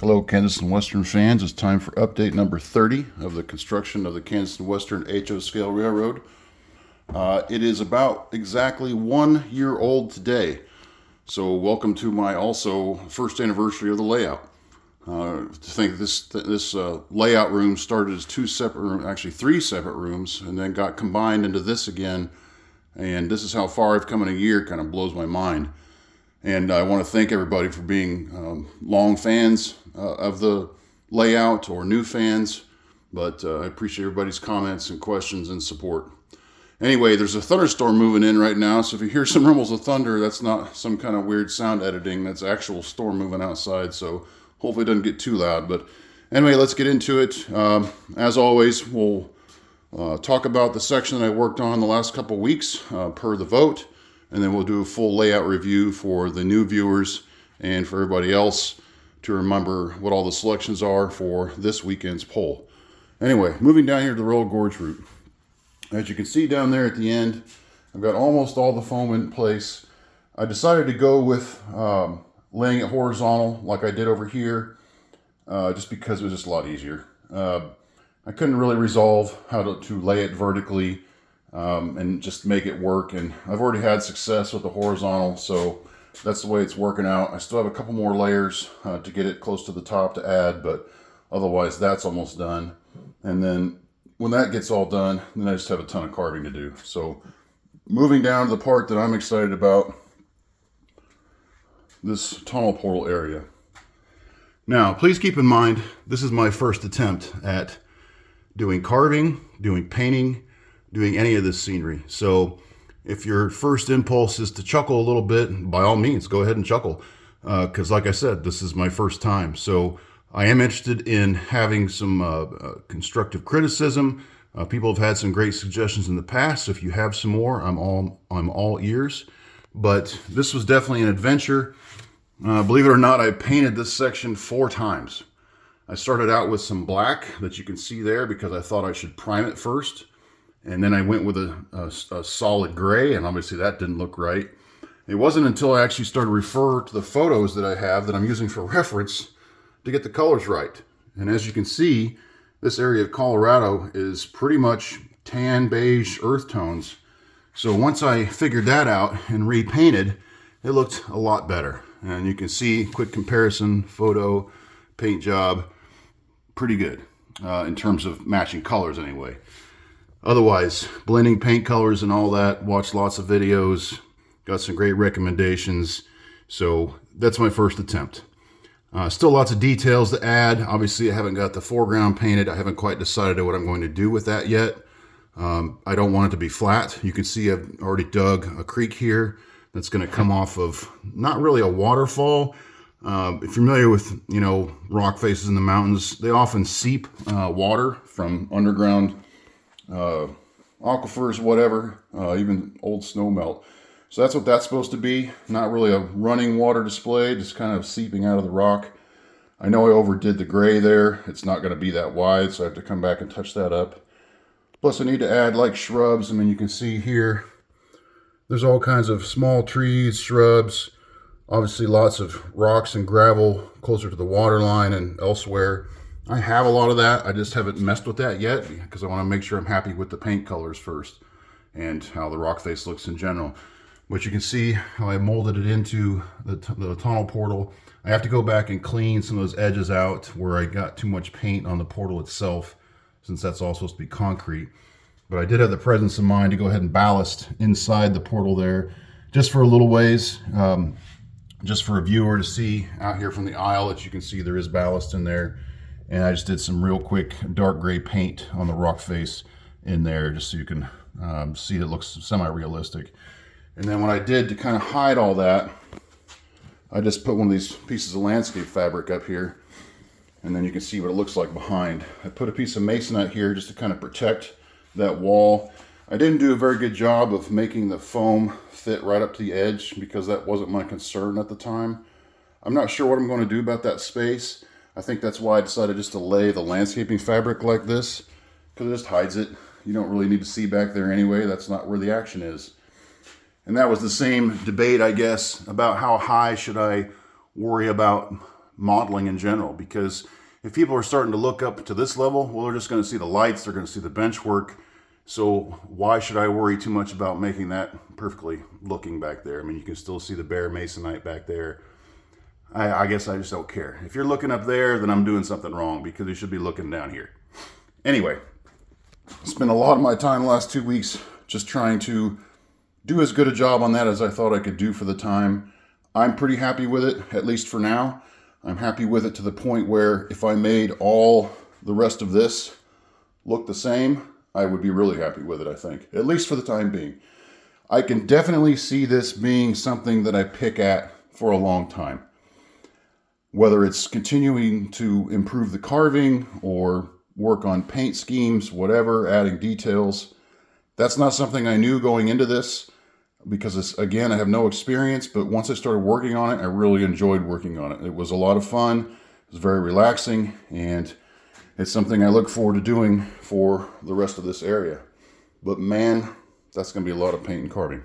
Hello, Kansas and Western fans. It's time for update number 30 of the construction of the Kansas and Western HO scale railroad. It is about exactly 1 year old today. So welcome to my also first anniversary of the layout. To think this layout room started as three separate rooms, and then got combined into this again. And this is how far I've come in a year. Kind of blows my mind. And I want to thank everybody for being long fans of the layout or new fans. But I appreciate everybody's comments and questions and support. Anyway, there's a thunderstorm moving in right now. So if you hear some rumbles of thunder, that's not some kind of weird sound editing. That's actual storm moving outside. So hopefully it doesn't get too loud. But anyway, let's get into it. As always, we'll talk about the section that I worked on the last couple weeks per the vote. And then we'll do a full layout review for the new viewers and for everybody else to remember what all the selections are for this weekend's poll. Anyway, moving down here to the Royal Gorge route. As you can see down there at the end, I've got almost all the foam in place. I decided to go with laying it horizontal like I did over here, just because it was just a lot easier. I couldn't really resolve how to lay it vertically and just make it work. And I've already had success with the horizontal, so that's the way it's working out. I still have a couple more layers to get it close to the top to add, but otherwise that's almost done. And then when that gets all done, then I just have a ton of carving to do. So moving down to the part that I'm excited about, this tunnel portal area. Now, please keep in mind, this is my first attempt at doing carving, doing painting, doing any of this scenery. So if your first impulse is to chuckle a little bit, by all means, go ahead and chuckle. Because like I said, this is my first time. So I am interested in having some constructive criticism. People have had some great suggestions in the past. So if you have some more, I'm all ears. But this was definitely an adventure. Believe it or not, I painted this section 4 times. I started out with some black that you can see there because I thought I should prime it first. And then I went with a solid gray, and obviously that didn't look right. It wasn't until I actually started to refer to the photos that I have that I'm using for reference to get the colors right. And as you can see, this area of Colorado is pretty much tan, beige, earth tones. So once I figured that out and repainted, it looked a lot better. And you can see, quick comparison, photo, paint job, pretty good in terms of matching colors anyway. Otherwise, blending paint colors and all that, watched lots of videos, got some great recommendations. So that's my first attempt. Still lots of details to add. Obviously, I haven't got the foreground painted. I haven't quite decided what I'm going to do with that yet. I don't want it to be flat. You can see I've already dug a creek here that's going to come off of not really a waterfall. If you're familiar with, rock faces in the mountains, they often seep water from underground aquifers, whatever, even old snow melt. So that's what that's supposed to be. Not really a running water display, just kind of seeping out of the rock. I know I overdid the gray there. It's not going to be that wide, so I have to come back and touch that up. Plus I need to add like shrubs. I mean, you can see here, there's all kinds of small trees, shrubs, obviously lots of rocks and gravel closer to the water line and elsewhere. I have a lot of that. I just haven't messed with that yet because I want to make sure I'm happy with the paint colors first and how the rock face looks in general. But you can see how I molded it into the tunnel portal. I have to go back and clean some of those edges out where I got too much paint on the portal itself, since that's all supposed to be concrete. But I did have the presence of mind to go ahead and ballast inside the portal there just for a little ways, just for a viewer to see out here from the aisle that you can see there is ballast in there. And I just did some real quick dark gray paint on the rock face in there just so you can see it looks semi-realistic. And then what I did to kind of hide all that, I just put one of these pieces of landscape fabric up here, and then you can see what it looks like behind. I put a piece of masonite here just to kind of protect that wall. I didn't do a very good job of making the foam fit right up to the edge because that wasn't my concern at the time. I'm not sure what I'm going to do about that space. I think that's why I decided just to lay the landscaping fabric like this, because it just hides it. You don't really need to see back there anyway. That's not where the action is. And that was the same debate, I guess, about how high should I worry about modeling in general, because if people are starting to look up to this level, well, they're just going to see the lights, they're going to see the bench work. So why should I worry too much about making that perfectly looking back there? I mean, you can still see the bare masonite back there. I guess I just don't care. If you're looking up there, then I'm doing something wrong, because you should be looking down here. Anyway, spent a lot of my time the last 2 weeks just trying to do as good a job on that as I thought I could do for the time. I'm pretty happy with it, at least for now. I'm happy with it to the point where if I made all the rest of this look the same, I would be really happy with it, I think, at least for the time being. I can definitely see this being something that I pick at for a long time. Whether it's continuing to improve the carving or work on paint schemes, whatever, adding details. That's not something I knew going into this, because again, I have no experience, but once I started working on it, I really enjoyed working on it. It was a lot of fun, it was very relaxing, and it's something I look forward to doing for the rest of this area. But man, that's going to be a lot of paint and carving.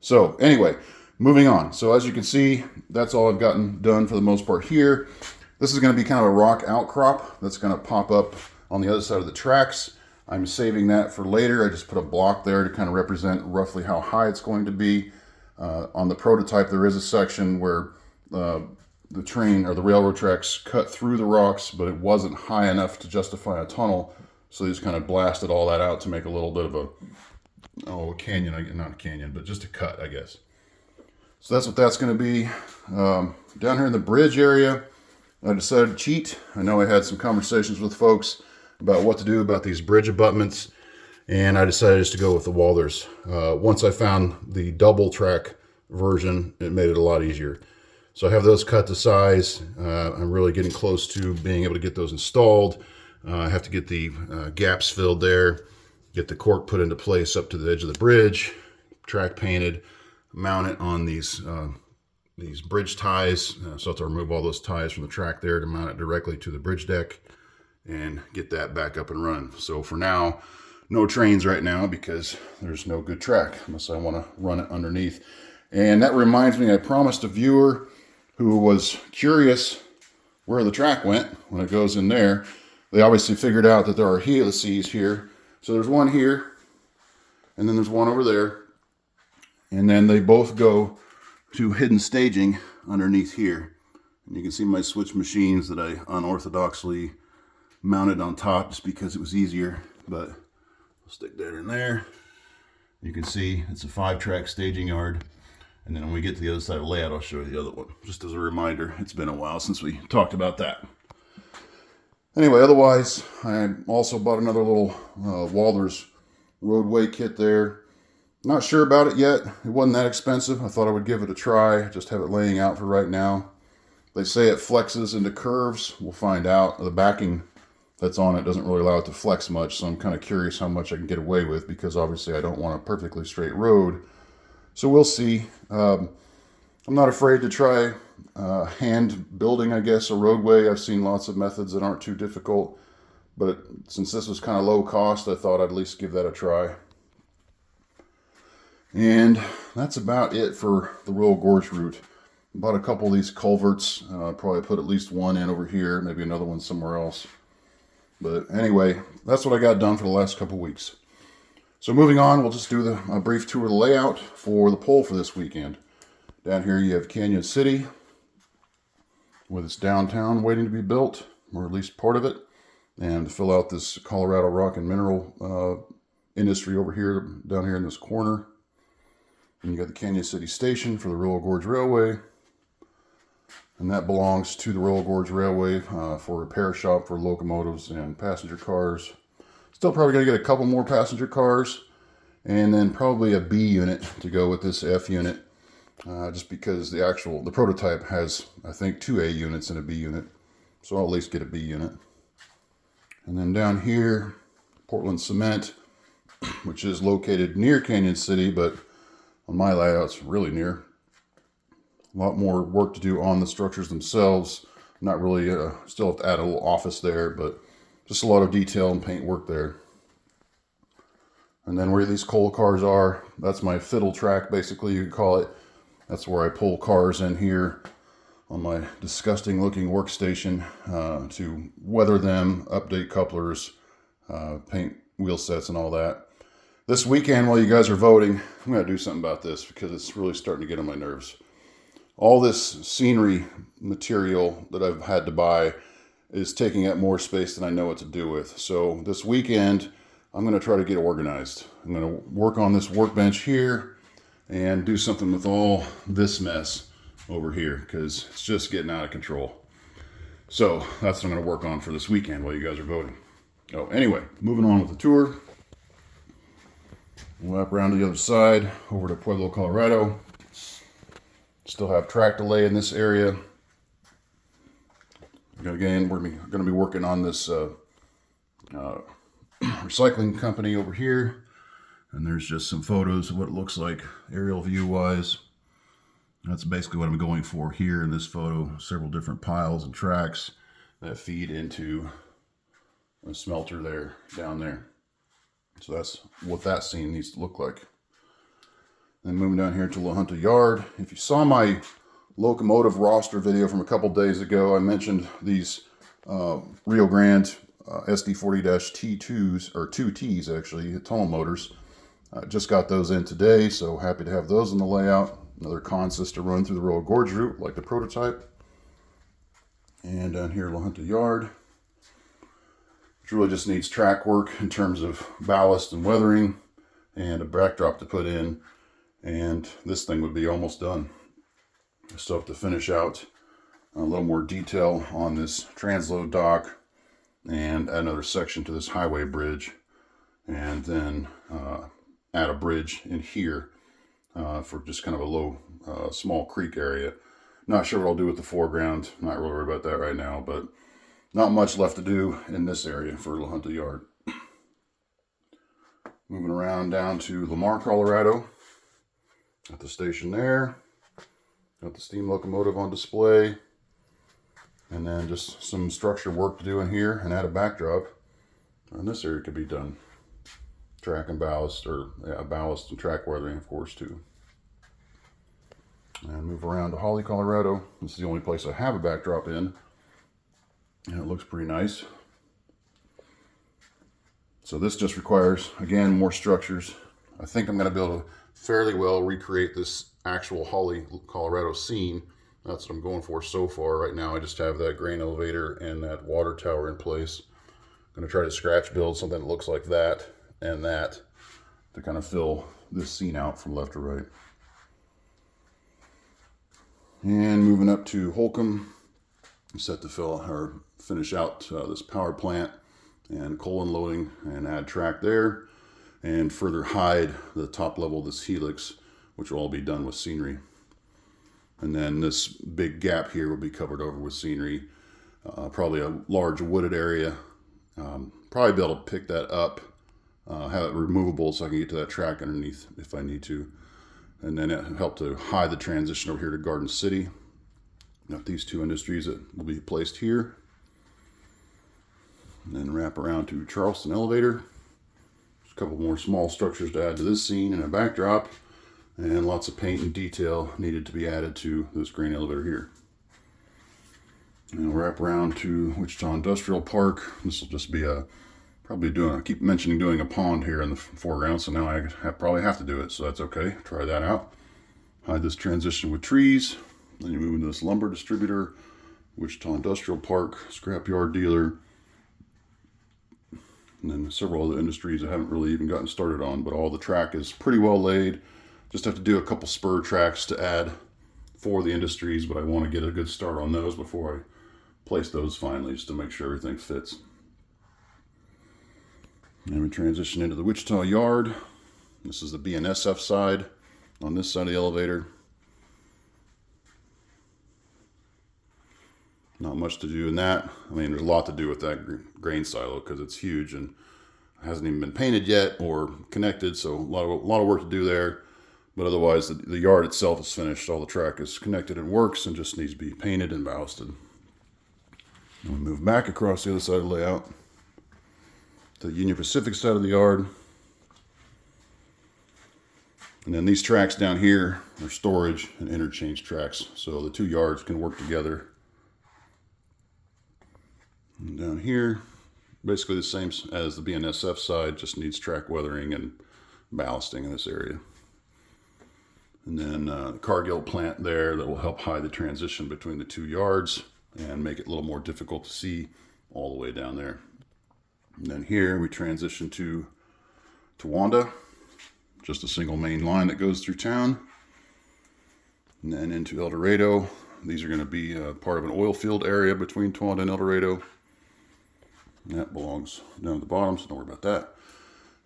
So anyway, moving on. So as you can see, that's all I've gotten done for the most part here. This is going to be kind of a rock outcrop that's going to pop up on the other side of the tracks. I'm saving that for later. I just put a block there to kind of represent roughly how high it's going to be. On the prototype, there is a section where the train or the railroad tracks cut through the rocks, but it wasn't high enough to justify a tunnel. So they just kind of blasted all that out to make a little bit of a canyon, not a canyon, but just a cut, I guess. So that's what that's going to be. Down here in the bridge area, I decided to cheat. I know I had some conversations with folks about what to do about these bridge abutments, and I decided just to go with the Walthers. Once I found the double track version, it made it a lot easier. So I have those cut to size. I'm really getting close to being able to get those installed. I have to get the gaps filled there, get the cork put into place up to the edge of the bridge, track painted, mount it on these bridge ties. So I have to remove all those ties from the track there to mount it directly to the bridge deck and get that back up and running. So for now, no trains right now because there's no good track unless I want to run it underneath. And that reminds me, I promised a viewer who was curious where the track went when it goes in there. They obviously figured out that there are helices here. So there's one here, and then there's one over there. And then they both go to hidden staging underneath here. And you can see my switch machines that I unorthodoxly mounted on top just because it was easier. But I'll stick that in there. You can see it's a 5-track staging yard. And then when we get to the other side of the layout, I'll show you the other one. Just as a reminder, it's been a while since we talked about that. Anyway, otherwise, I also bought another little Walthers Roadway kit there. Not sure about it yet. It wasn't that expensive. I thought I would give it a try. Just have it laying out for right now. They say it flexes into curves. We'll find out. The backing that's on it doesn't really allow it to flex much, so I'm kind of curious how much I can get away with, because obviously I don't want a perfectly straight road. So we'll see. I'm not afraid to try hand building, I guess, a roadway. I've seen lots of methods that aren't too difficult, but since this was kind of low cost, I thought I'd at least give that a try. And that's about it for the Royal Gorge route. Bought a couple of these culverts. Probably put at least one in over here, maybe another one somewhere else. But anyway, that's what I got done for the last couple weeks. So moving on, we'll just do a brief tour of the layout for the pole for this weekend. Down here you have Canon City with its downtown waiting to be built, or at least part of it, and to fill out this Colorado rock and mineral industry over here, down here in this corner. And you got the Canon City Station for the Royal Gorge Railway, and that belongs to the Royal Gorge Railway for a repair shop for locomotives and passenger cars. Still probably going to get a couple more passenger cars, and then probably a B unit to go with this F unit, just because the prototype has, I think, 2 A units and a B unit, so I'll at least get a B unit. And then down here, Portland Cement, which is located near Canon City, but on my layout it's really near. A lot more work to do on the structures themselves. Not really, still have to add a little office there, but just a lot of detail and paint work there. And then where these coal cars are, that's my fiddle track, basically, you could call it. That's where I pull cars in here on my disgusting looking workstation to weather them, update couplers, paint wheel sets and all that. This weekend, while you guys are voting, I'm going to do something about this because it's really starting to get on my nerves. All this scenery material that I've had to buy is taking up more space than I know what to do with. So this weekend, I'm going to try to get organized. I'm going to work on this workbench here and do something with all this mess over here because it's just getting out of control. So that's what I'm going to work on for this weekend while you guys are voting. Oh, anyway, moving on with the tour. We'll wrap around to the other side, over to Pueblo, Colorado. Still have track delay in this area. Again, we're going to be working on this recycling company over here. And there's just some photos of what it looks like aerial view wise. That's basically what I'm going for here in this photo. Several different piles and tracks that feed into a smelter there, down there. So that's what that scene needs to look like. Then moving down here to La Junta Yard. If you saw my locomotive roster video from a couple days ago, I mentioned these Rio Grande SD40-T2s, or 2Ts actually, tunnel motors. Just got those in today, so happy to have those in the layout. Another consist to run through the Royal Gorge route, like the prototype. And down here, La Junta Yard, which really just needs track work in terms of ballast and weathering, and a backdrop to put in. And this thing would be almost done. I still have to finish out a little more detail on this transload dock and add another section to this highway bridge, and then add a bridge in here for just kind of a low, small creek area. Not sure what I'll do with the foreground. Not really worried about that right now, but not much left to do in this area for La Junta Yard. Moving around down to Lamar, Colorado. At the station there. Got the steam locomotive on display. And then just some structure work to do in here and add a backdrop. And this area could be done. Track and ballast, or ballast and track weathering, of course, too. And move around to Holly, Colorado. This is the only place I have a backdrop in. And it looks pretty nice. So this just requires, again, more structures. I think I'm going to be able to fairly well recreate this actual Holly, Colorado scene. That's what I'm going for so far. Right now I just have that grain elevator and that water tower in place. I'm going to try to scratch build something that looks like that and that to kind of fill this scene out from left to right. And moving up to Holcomb, I'm set to fill or finish out this power plant and coal unloading and add track there, and further hide the top level of this helix, which will all be done with scenery. And then this big gap here will be covered over with scenery, probably a large wooded area. Probably be able to pick that up, have it removable so I can get to that track underneath if I need to. And then it help to hide the transition over here to Garden City. Got these two industries that will be placed here. And then wrap around to Charleston Elevator. A couple more small structures to add to this scene and a backdrop, and lots of paint and detail needed to be added to this grain elevator here. And we'll wrap around to Wichita Industrial Park. This will just be I keep mentioning doing a pond here in the foreground, so now I probably have to do it, so that's okay. Try that out. Hide this transition with trees. Then you move into this lumber distributor, Wichita Industrial Park, scrapyard dealer, and then several other industries I haven't really even gotten started on, but all the track is pretty well laid. Just have to do a couple spur tracks to add for the industries, but I want to get a good start on those before I place those finally, just to make sure everything fits. And we transition into the Wichita Yard. This is the BNSF side on this side of the elevator. Not much to do in that. I mean, there's a lot to do with that grain silo because it's huge and hasn't even been painted yet or connected, so a lot of work to do there. But otherwise, the yard itself is finished. All the track is connected and works and just needs to be painted and ballasted. And we move back across the other side of the layout to the Union Pacific side of the yard. And then these tracks down here are storage and interchange tracks. So the 2 yards can work together. And down here, basically the same as the BNSF side, just needs track weathering and ballasting in this area. And then the Cargill plant there that will help hide the transition between the 2 yards and make it a little more difficult to see all the way down there. And then here we transition to Towanda, just a single main line that goes through town. And then into El Dorado. These are going to be part of an oil field area between Towanda and El Dorado. And that belongs down at the bottom, so don't worry about that.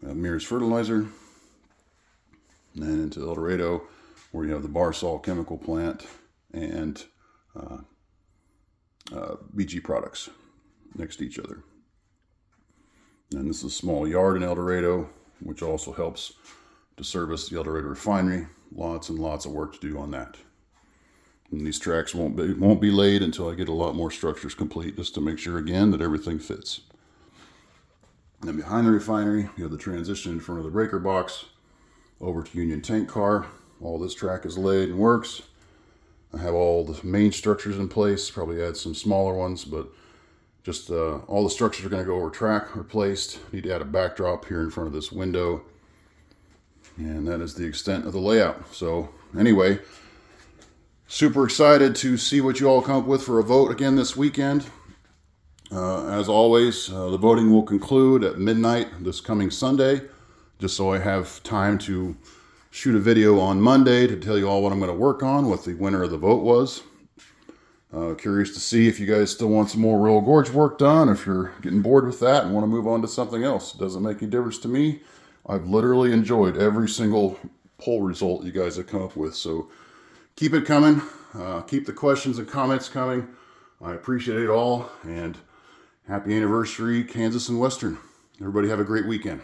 Mears Fertilizer. And then into El Dorado, where you have the Barsol chemical plant and BG products next to each other. And this is a small yard in El Dorado, which also helps to service the El Dorado refinery. Lots and lots of work to do on that. And these tracks won't be laid until I get a lot more structures complete, just to make sure again that everything fits. And then behind the refinery, you have the transition in front of the breaker box over to Union Tank Car. All this track is laid and works. I have all the main structures in place, probably add some smaller ones, but just all the structures are going to go over track replaced. Need to add a backdrop here in front of this window. And that is the extent of the layout. So anyway, super excited to see what you all come up with for a vote again this weekend. As always, the voting will conclude at midnight this coming Sunday, just so I have time to shoot a video on Monday to tell you all what I'm going to work on, what the winner of the vote was. Curious to see if you guys still want some more Royal Gorge work done, if you're getting bored with that and want to move on to something else. It doesn't make any difference to me. I've literally enjoyed every single poll result you guys have come up with. So keep it coming. Keep the questions and comments coming. I appreciate it all. And happy anniversary, Kansas and Western. Everybody have a great weekend.